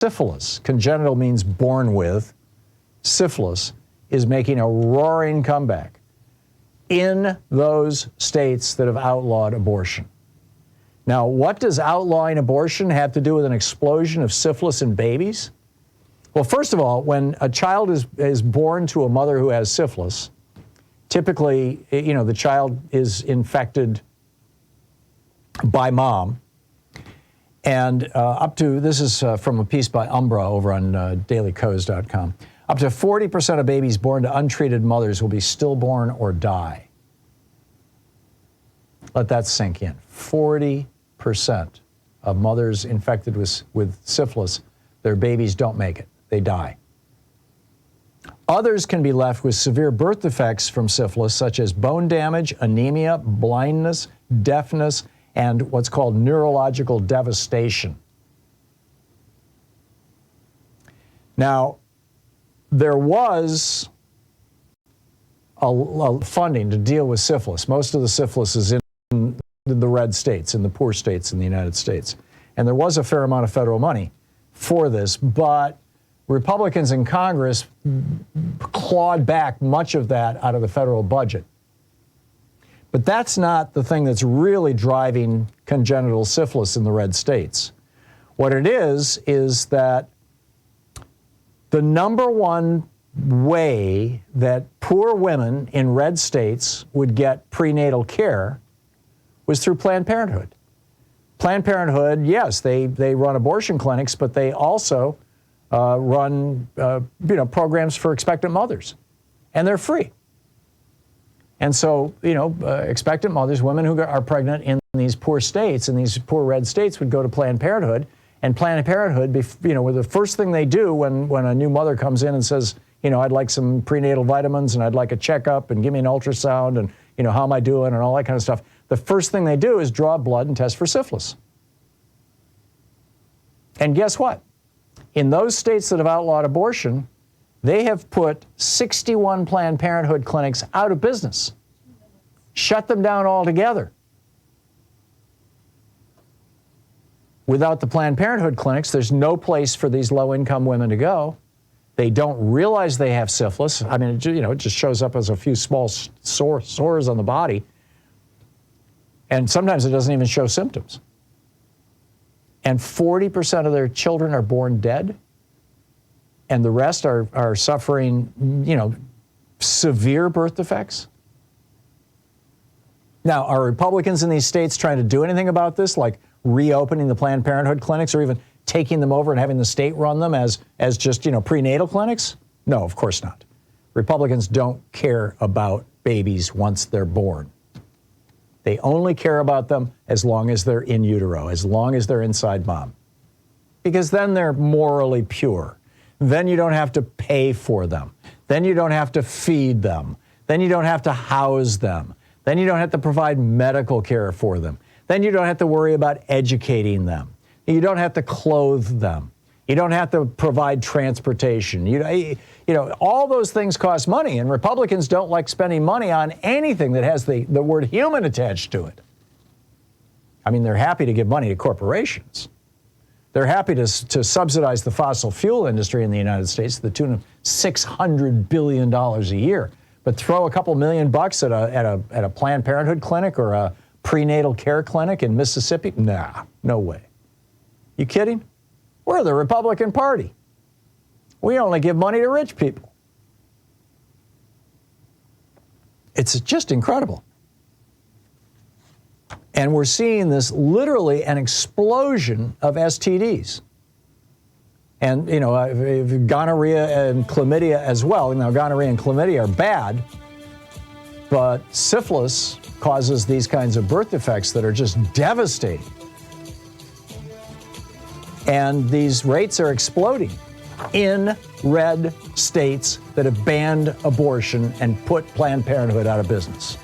syphilis, congenital means born with, syphilis is making a roaring comeback in those states that have outlawed abortion. Now, what does outlawing abortion have to do with an explosion of syphilis in babies? Well, first of all, when a child is born to a mother who has syphilis, typically, the child is infected by mom. And this is from a piece by Umbra over on dailycoz.com. Up to 40% of babies born to untreated mothers will be stillborn or die. Let that sink in. 40% of mothers infected with syphilis, their babies don't make it. They die. Others can be left with severe birth defects from syphilis, such as bone damage, anemia, blindness, deafness, and what's called neurological devastation. Now, there was a funding to deal with syphilis. Most of the syphilis is in the red states, in the poor states in the United States. And there was a fair amount of federal money for this, but Republicans in Congress clawed back much of that out of the federal budget. But that's not the thing that's really driving congenital syphilis in the red states. What it is that the number one way that poor women in red states would get prenatal care was through Planned Parenthood. Planned Parenthood, yes, they run abortion clinics, but they also run programs for expectant mothers, and they're free. And so, expectant mothers, women who are pregnant in these poor states, in these poor red states, would go to Planned Parenthood, and Planned Parenthood, the first thing they do when a new mother comes in and says, I'd like some prenatal vitamins and I'd like a checkup and give me an ultrasound and, how am I doing and all that kind of stuff. The first thing they do is draw blood and test for syphilis. And guess what? In those states that have outlawed abortion, they have put 61 Planned Parenthood clinics out of business, shut them down altogether. Without the Planned Parenthood clinics, there's no place for these low-income women to go. They don't realize they have syphilis. I mean, it just shows up as a few small sores on the body. And sometimes it doesn't even show symptoms. And 40% of their children are born dead. And the rest are suffering, severe birth defects. Now, are Republicans in these states trying to do anything about this, like reopening the Planned Parenthood clinics or even taking them over and having the state run them as just, prenatal clinics? No, of course not. Republicans don't care about babies once they're born. They only care about them as long as they're in utero, as long as they're inside mom. Because then they're morally pure. Then you don't have to pay for them. Then you don't have to feed them. Then you don't have to house them. Then you don't have to provide medical care for them. Then you don't have to worry about educating them. You don't have to clothe them. You don't have to provide transportation. All those things cost money, and Republicans don't like spending money on anything that has the word human attached to it. I mean, they're happy to give money to corporations. They're happy to subsidize the fossil fuel industry in the United States to the tune of $600 billion a year. But throw a couple $1 million at a Planned Parenthood clinic or a prenatal care clinic in Mississippi? Nah, no way. You kidding? We're the Republican Party. We only give money to rich people. It's just incredible. And we're seeing this literally an explosion of STDs. And, gonorrhea and chlamydia as well. Now, gonorrhea and chlamydia are bad, but syphilis causes these kinds of birth defects that are just devastating. And these rates are exploding in red states that have banned abortion and put Planned Parenthood out of business.